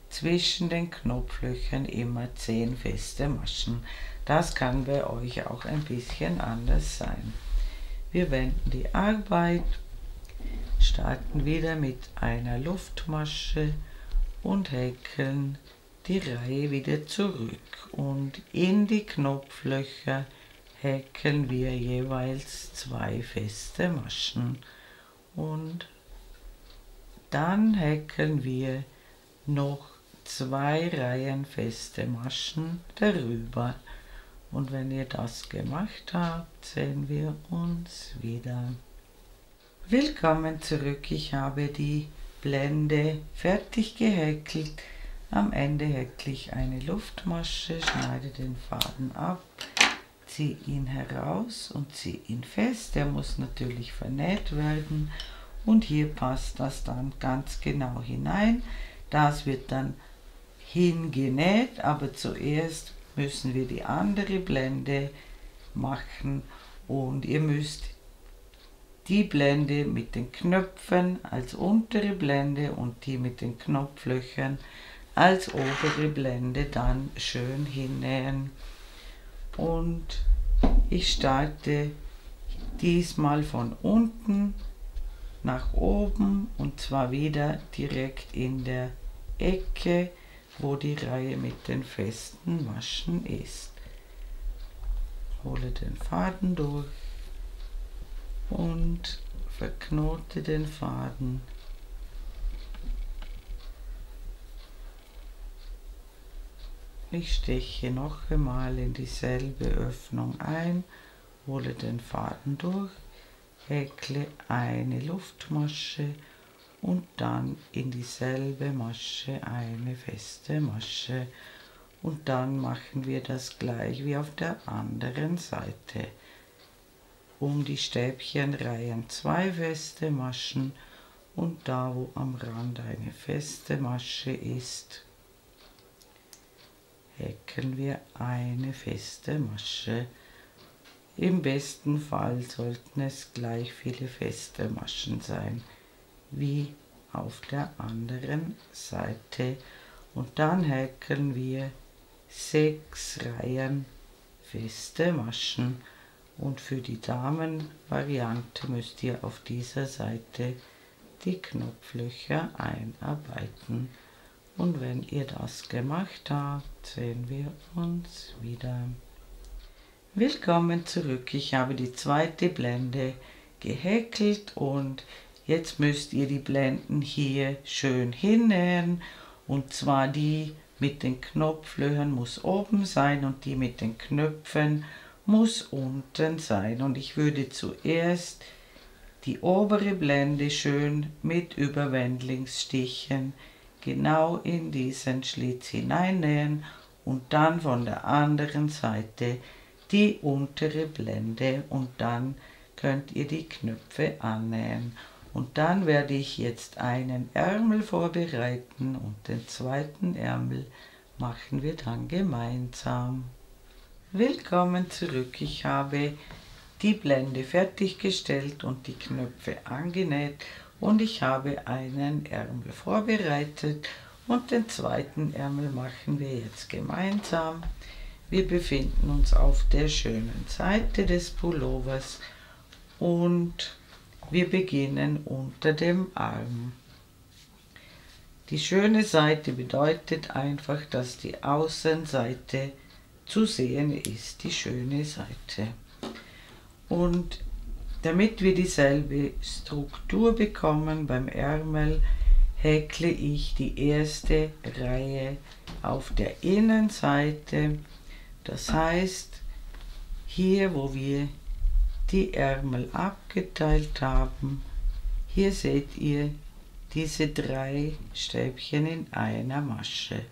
zwischen den Knopflöchern immer 10 feste Maschen. Das kann bei euch auch ein bisschen anders sein. Wir wenden die Arbeit, starten wieder mit einer Luftmasche und häkeln die Reihe wieder zurück. Und in die Knopflöcher häkeln wir jeweils 2 feste Maschen. Und dann häkeln wir noch 2 Reihen feste Maschen darüber. Und wenn ihr das gemacht habt, sehen wir uns wieder. Willkommen zurück. Ich habe die Blende fertig gehäkelt. Am Ende häkle ich eine Luftmasche, schneide den Faden ab, ziehe ihn heraus und ziehe ihn fest. Der muss natürlich vernäht werden. und hier passt das dann ganz genau hinein. Das wird dann hingenäht, aber zuerst müssen wir die andere Blende machen und ihr müsst die Blende mit den Knöpfen als untere Blende und die mit den Knopflöchern als obere Blende dann schön hinnähen. Und ich starte diesmal von unten nach oben und zwar wieder direkt in der Ecke, wo die Reihe mit den festen Maschen ist. Hole den Faden durch und verknote den Faden. Ich steche noch einmal in dieselbe Öffnung ein, hole den Faden durch, häkle eine Luftmasche und dann in dieselbe Masche eine feste Masche. Und dann machen wir das gleich wie auf der anderen Seite. Um die Stäbchenreihen 2 feste Maschen und da, wo am Rand eine feste Masche ist, häkeln wir eine feste Masche. Im besten Fall sollten es gleich viele feste Maschen sein, wie auf der anderen Seite. Und dann häkeln wir 6 Reihen feste Maschen. Und für die Damenvariante müsst ihr auf dieser Seite die Knopflöcher einarbeiten. Und wenn ihr das gemacht habt, sehen wir uns wieder. Willkommen zurück. Ich habe die zweite Blende gehäkelt und jetzt müsst ihr die Blenden hier schön hinnähen. Und zwar die mit den Knopflöchern muss oben sein und die mit den Knöpfen muss unten sein. Und ich würde zuerst die obere Blende schön mit Überwendlingsstichen genau in diesen Schlitz hineinnähen und dann von der anderen Seite die untere Blende und dann könnt ihr die Knöpfe annähen. Und dann werde ich jetzt einen Ärmel vorbereiten und den zweiten Ärmel machen wir dann gemeinsam. Willkommen zurück. Ich habe die Blende fertiggestellt und die Knöpfe angenäht und ich habe einen Ärmel vorbereitet und den zweiten Ärmel machen wir jetzt gemeinsam. Wir befinden uns auf der schönen Seite des Pullovers und wir beginnen unter dem Arm. Die schöne Seite bedeutet einfach, dass die Außenseite zu sehen ist, die schöne Seite. Und damit wir dieselbe Struktur bekommen beim Ärmel, häkle ich die erste Reihe auf der Innenseite. Das heißt, hier wo wir die Ärmel abgeteilt haben, hier seht ihr diese 3 Stäbchen in einer Masche.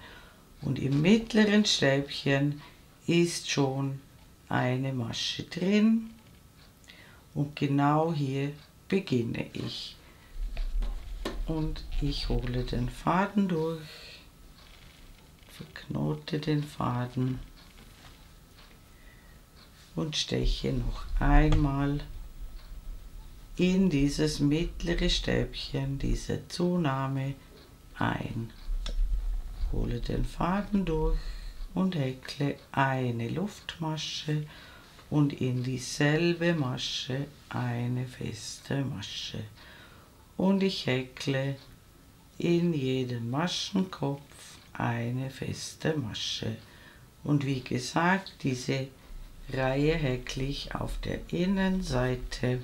Und im mittleren Stäbchen ist schon eine Masche drin. Und genau hier beginne ich. Und ich hole den Faden durch, verknote den Faden und steche noch einmal in dieses mittlere Stäbchen, diese Zunahme ein. Hole den Faden durch und häkle eine Luftmasche und in dieselbe Masche eine feste Masche. Und ich häkle in jeden Maschenkopf eine feste Masche. Und wie gesagt, diese Reihe häkle ich auf der Innenseite.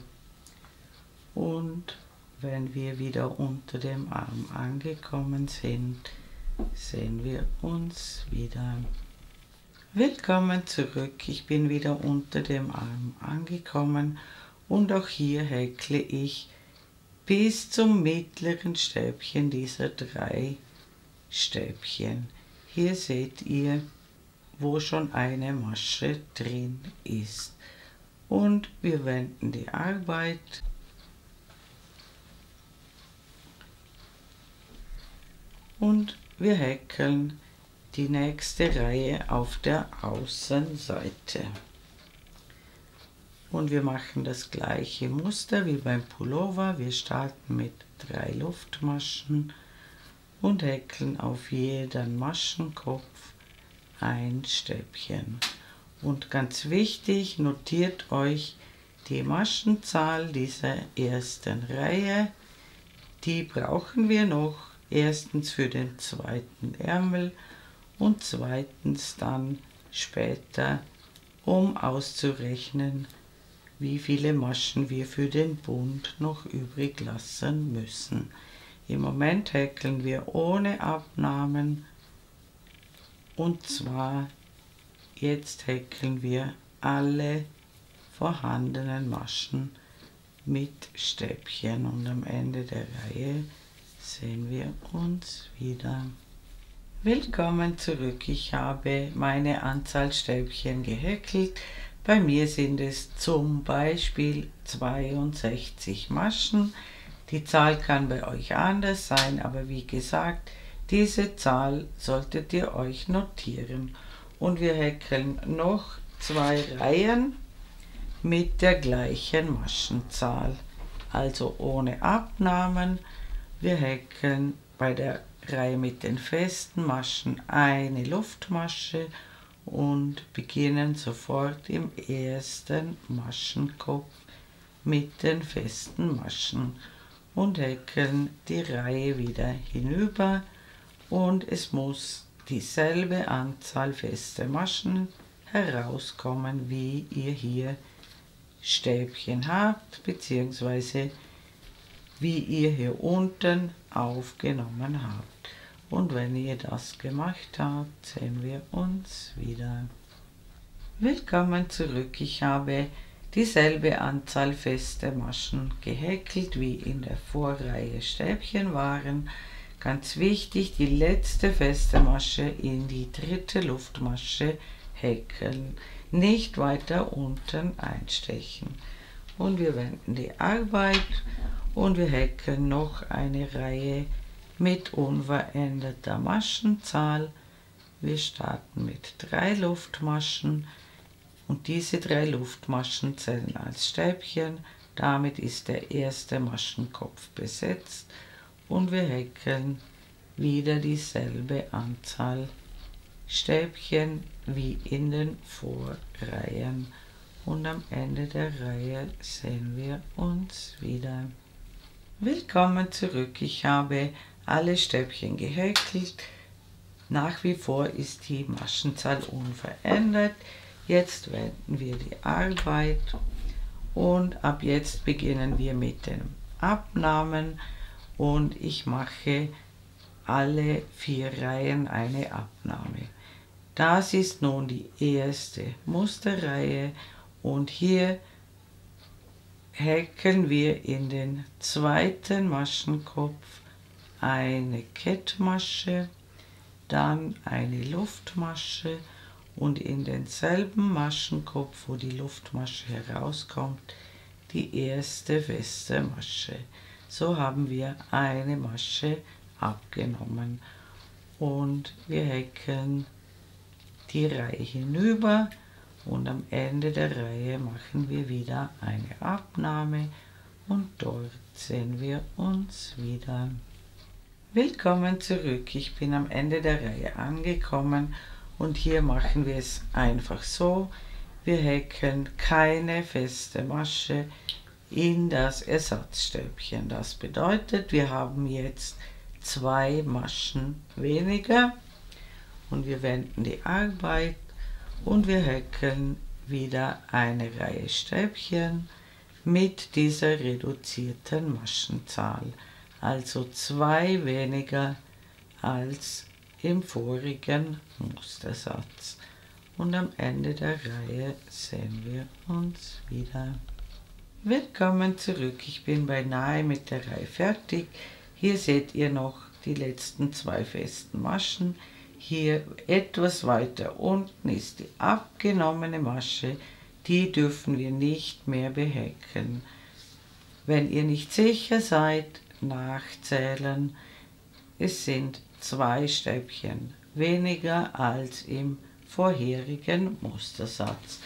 Und wenn wir wieder unter dem Arm angekommen sind, sehen wir uns wieder. Willkommen zurück, ich bin wieder unter dem Arm angekommen und auch hier häkle ich bis zum mittleren Stäbchen dieser 3 Stäbchen. Hier seht ihr, wo schon eine Masche drin ist. Und wir wenden die Arbeit und wir häkeln die nächste Reihe auf der Außenseite. Und wir machen das gleiche Muster wie beim Pullover. Wir starten mit 3 Luftmaschen und häkeln auf jeden Maschenkopf ein Stäbchen. Und ganz wichtig, notiert euch die Maschenzahl dieser ersten Reihe. Die brauchen wir noch, erstens für den zweiten Ärmel und zweitens dann später, um auszurechnen, wie viele Maschen wir für den Bund noch übrig lassen müssen. Im Moment häkeln wir ohne Abnahmen, und zwar jetzt häkeln wir alle vorhandenen Maschen mit Stäbchen und am Ende der Reihe sehen wir uns wieder. Willkommen zurück. Ich habe meine Anzahl Stäbchen gehäkelt. Bei mir sind es zum Beispiel 62 Maschen. Die Zahl kann bei euch anders sein, aber wie gesagt, diese Zahl solltet ihr euch notieren. Und wir häkeln noch 2 Reihen mit der gleichen Maschenzahl, also ohne Abnahmen. Wir häkeln bei der Reihe mit den festen Maschen eine Luftmasche und beginnen sofort im ersten Maschenkopf mit den festen Maschen und häkeln die Reihe wieder hinüber, und es muss dieselbe Anzahl feste Maschen herauskommen, wie ihr hier Stäbchen habt, beziehungsweise wie ihr hier unten aufgenommen habt. Und wenn ihr das gemacht habt, sehen wir uns wieder. Willkommen zurück. Ich habe dieselbe Anzahl feste Maschen gehäkelt, wie in der Vorreihe Stäbchen waren. Ganz wichtig, die letzte feste Masche in die dritte Luftmasche häkeln, nicht weiter unten einstechen. Und wir wenden die Arbeit und wir häkeln noch eine Reihe mit unveränderter Maschenzahl. Wir starten mit 3 Luftmaschen und diese 3 Luftmaschen zählen als Stäbchen. Damit ist der erste Maschenkopf besetzt und wir häkeln wieder dieselbe Anzahl Stäbchen wie in den Vorreihen. Und am Ende der Reihe sehen wir uns wieder. Willkommen zurück. Ich habe alle Stäbchen gehäkelt. Nach wie vor ist die Maschenzahl unverändert. Jetzt wenden wir die Arbeit und ab jetzt beginnen wir mit den Abnahmen und ich mache alle 4 Reihen eine Abnahme. Das ist nun die erste Musterreihe und hier häkeln wir in den zweiten Maschenkopf eine Kettmasche, dann eine Luftmasche und in denselben Maschenkopf, wo die Luftmasche herauskommt, die erste feste Masche. So haben wir eine Masche abgenommen und wir häkeln die Reihe hinüber und am Ende der Reihe machen wir wieder eine Abnahme und dort sehen wir uns wieder. Willkommen zurück. Ich bin am Ende der Reihe angekommen und hier machen wir es einfach so. Wir häkeln keine feste Masche in das Ersatzstäbchen. Das bedeutet, wir haben jetzt 2 Maschen weniger und wir wenden die Arbeit und wir häkeln wieder eine Reihe Stäbchen mit dieser reduzierten Maschenzahl, also 2 weniger als im vorigen Mustersatz. Und am Ende der Reihe sehen wir uns wieder. Willkommen zurück. Ich bin beinahe mit der Reihe fertig. Hier seht ihr noch die letzten 2 festen Maschen. Hier etwas weiter unten ist die abgenommene Masche, die dürfen wir nicht mehr behäkeln. Wenn ihr nicht sicher seid, nachzählen. Es sind 2 Stäbchen weniger als im vorherigen Mustersatz.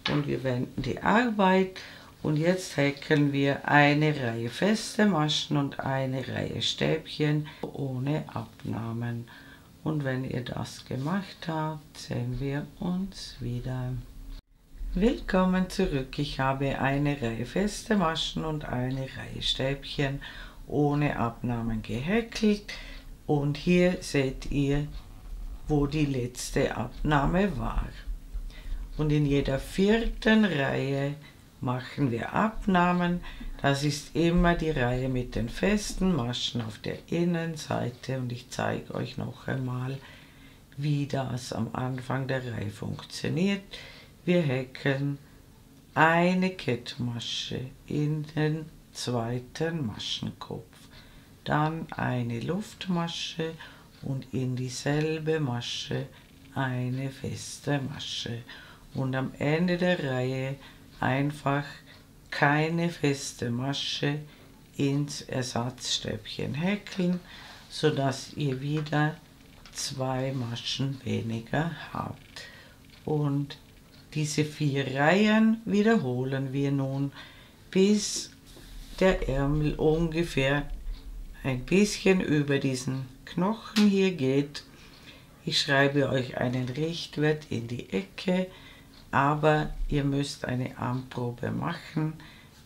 Und wir wenden die Arbeit und jetzt häkeln wir eine Reihe feste Maschen und eine Reihe Stäbchen ohne Abnahmen. Und wenn ihr das gemacht habt, sehen wir uns wieder. Willkommen zurück. Ich habe eine Reihe feste Maschen und eine Reihe Stäbchen ohne Abnahmen gehäkelt. Und hier seht ihr, wo die letzte Abnahme war. Und in jeder 4. Reihe machen wir Abnahmen. Das ist immer die Reihe mit den festen Maschen auf der Innenseite und ich zeige euch noch einmal, wie das am Anfang der Reihe funktioniert. Wir häkeln eine Kettmasche in den 2. Maschenkopf, dann eine Luftmasche und in dieselbe Masche eine feste Masche und am Ende der Reihe einfach keine feste Masche ins Ersatzstäbchen häkeln, sodass ihr wieder 2 Maschen weniger habt. Und diese 4 Reihen wiederholen wir nun, bis der Ärmel ungefähr ein bisschen über diesen Knochen hier geht. Ich schreibe euch einen Richtwert in die Ecke, aber ihr müsst eine Anprobe machen,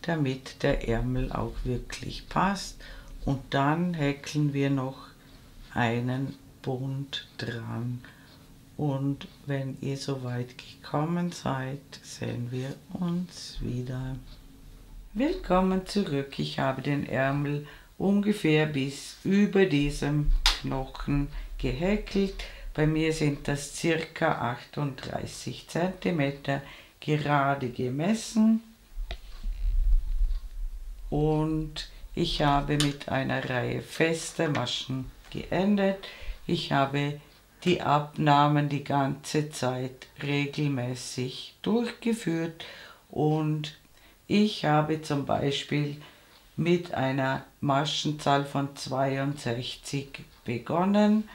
damit der Ärmel auch wirklich passt. Und dann häkeln wir noch einen Bund dran. Und wenn ihr soweit gekommen seid, sehen wir uns wieder. Willkommen zurück. Ich habe den Ärmel ungefähr bis über diesem Knochen gehäkelt. Bei mir sind das ca. 38 cm gerade gemessen und ich habe mit einer Reihe fester Maschen geendet. Ich habe die Abnahmen die ganze Zeit regelmäßig durchgeführt und ich habe zum Beispiel mit einer Maschenzahl von 62 begonnen,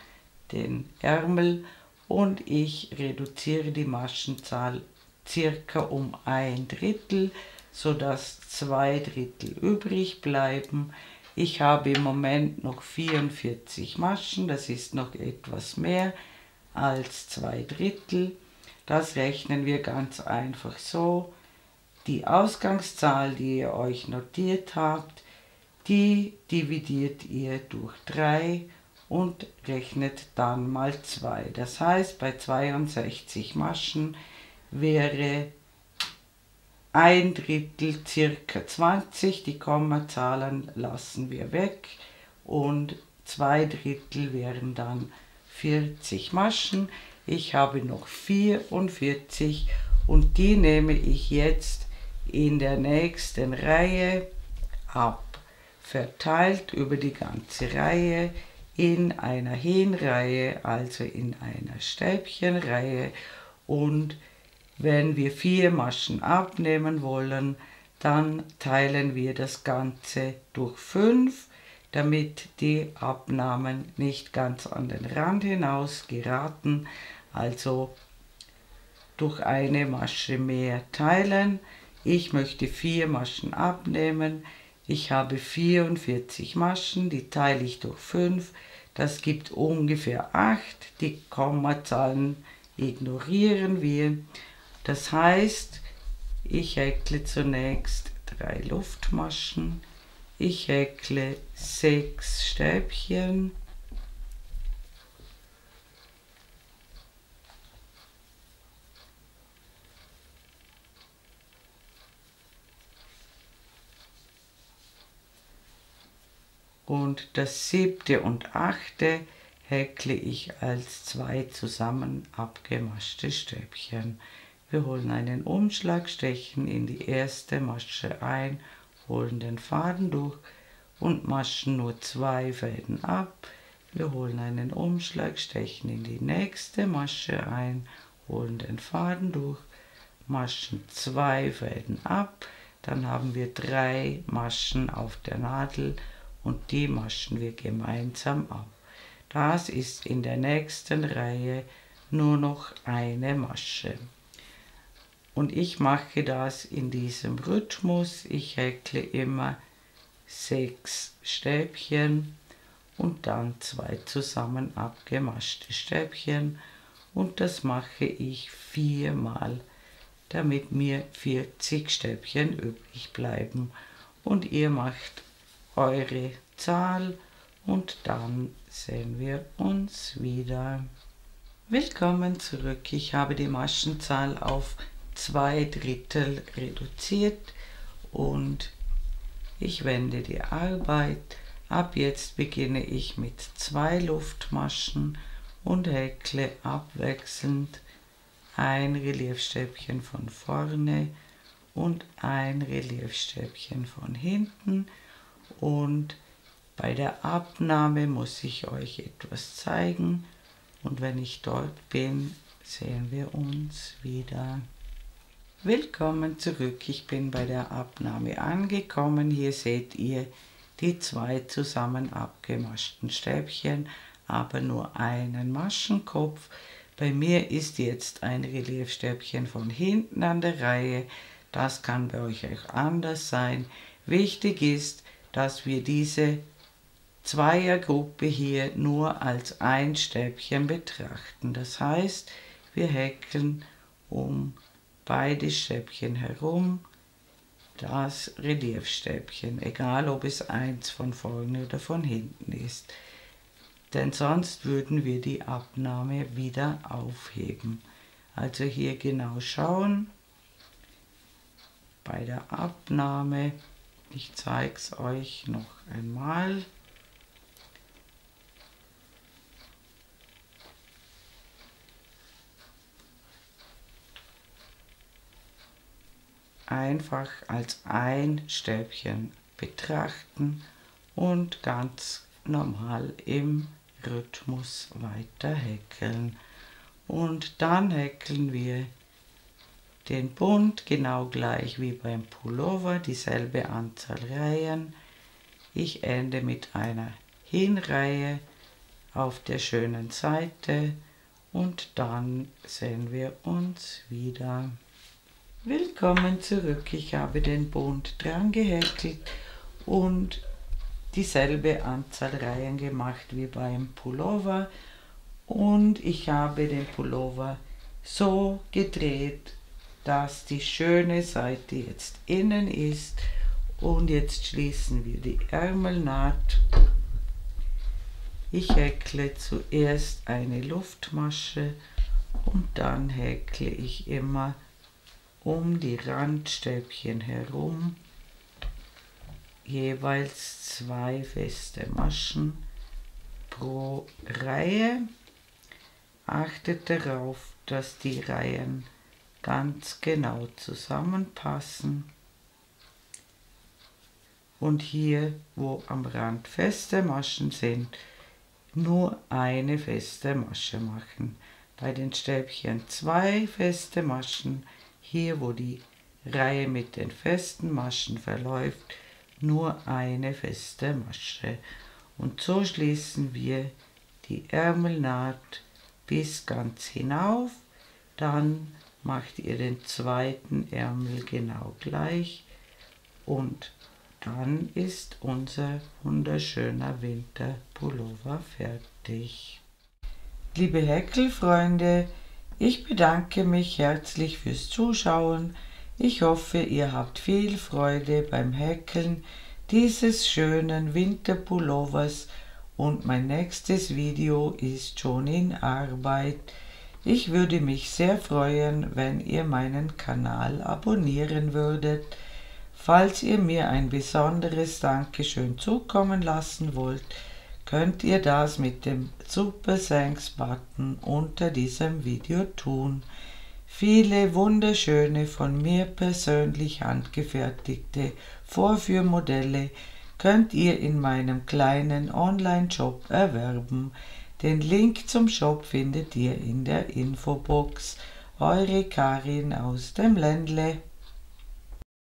den Ärmel, und ich reduziere die Maschenzahl circa um 1/3, sodass 2/3 übrig bleiben. Ich habe im Moment noch 44 Maschen, das ist noch etwas mehr als 2/3. Das rechnen wir ganz einfach so. Die Ausgangszahl, die ihr euch notiert habt, die dividiert ihr durch 3 und rechnet dann mal 2. Das heißt, bei 62 Maschen wäre 1/3 circa 20, die Kommazahlen lassen wir weg und 2/3 wären dann 40 Maschen. Ich habe noch 44 und die nehme ich jetzt in der nächsten Reihe ab, verteilt über die ganze Reihe in einer Hinreihe, also in einer Stäbchenreihe. Und wenn wir 4 Maschen abnehmen wollen, dann teilen wir das Ganze durch 5, damit die Abnahmen nicht ganz an den Rand hinaus geraten, also durch eine Masche mehr teilen. Ich möchte 4 Maschen abnehmen. Ich habe 44 Maschen, die teile ich durch 5. Das gibt ungefähr 8. Die Kommazahlen ignorieren wir. Das heißt, ich häkle zunächst 3 Luftmaschen. Ich häkle 6 Stäbchen. Und das 7. und 8. häkle ich als 2 zusammen abgemaschte Stäbchen. Wir holen einen Umschlag, stechen in die erste Masche ein, holen den Faden durch und maschen nur 2 Fäden ab. Wir holen einen Umschlag, stechen in die nächste Masche ein, holen den Faden durch, maschen 2 Fäden ab. Dann haben wir 3 Maschen auf der Nadel und die maschen wir gemeinsam ab. Das ist in der nächsten Reihe nur noch eine Masche. Und ich mache das in diesem Rhythmus. Ich häkle immer 6 Stäbchen und dann 2 zusammen abgemaschte Stäbchen. Und das mache ich 4-mal, damit mir 40 Stäbchen übrig bleiben. Und ihr macht eure Zahl und dann sehen wir uns wieder. Willkommen zurück. Ich habe die Maschenzahl auf 2/3 reduziert und ich wende die Arbeit. Ab jetzt beginne ich mit 2 Luftmaschen und häkle abwechselnd ein Reliefstäbchen von vorne und ein Reliefstäbchen von hinten. Und bei der Abnahme muss ich euch etwas zeigen und wenn ich dort bin, sehen wir uns wieder. Willkommen zurück, ich bin bei der Abnahme angekommen. Hier seht ihr die 2 zusammen abgemaschten Stäbchen, aber nur einen Maschenkopf. Bei mir ist jetzt ein Reliefstäbchen von hinten an der Reihe. Das kann bei euch auch anders sein. Wichtig ist, dass wir diese Zweiergruppe hier nur als ein Stäbchen betrachten. Das heißt, wir häkeln um beide Stäbchen herum das Reliefstäbchen, egal ob es eins von vorne oder von hinten ist. Denn sonst würden wir die Abnahme wieder aufheben. Also hier genau schauen. Bei der Abnahme, ich zeige es euch noch einmal. Einfach als ein Stäbchen betrachten und ganz normal im Rhythmus weiter häkeln. Und dann häkeln wir den Bund genau gleich wie beim Pullover, dieselbe Anzahl Reihen. Ich ende mit einer Hinreihe auf der schönen Seite und dann sehen wir uns wieder. Willkommen zurück, ich habe den Bund dran gehäkelt und dieselbe Anzahl Reihen gemacht wie beim Pullover und ich habe den Pullover so gedreht, dass die schöne Seite jetzt innen ist und jetzt schließen wir die Ärmelnaht. Ich häkle zuerst eine Luftmasche und dann häkle ich immer um die Randstäbchen herum jeweils 2 feste Maschen pro Reihe. Achtet darauf, dass die Reihen ganz genau zusammenpassen und hier, wo am Rand feste Maschen sind, nur eine feste Masche machen. Bei den Stäbchen 2 feste Maschen, hier wo die Reihe mit den festen Maschen verläuft, nur eine feste Masche. Und so schließen wir die Ärmelnaht bis ganz hinauf. Dann macht ihr den zweiten Ärmel genau gleich und dann ist unser wunderschöner Winterpullover fertig. Liebe Häkelfreunde, ich bedanke mich herzlich fürs Zuschauen. Ich hoffe, ihr habt viel Freude beim Häkeln dieses schönen Winterpullovers und mein nächstes Video ist schon in Arbeit. Ich würde mich sehr freuen, wenn ihr meinen Kanal abonnieren würdet. Falls ihr mir ein besonderes Dankeschön zukommen lassen wollt, könnt ihr das mit dem Super Thanks Button unter diesem Video tun. Viele wunderschöne von mir persönlich handgefertigte Vorführmodelle könnt ihr in meinem kleinen Online-Shop erwerben. Den Link zum Shop findet ihr in der Infobox. Eure Karin aus dem Ländle.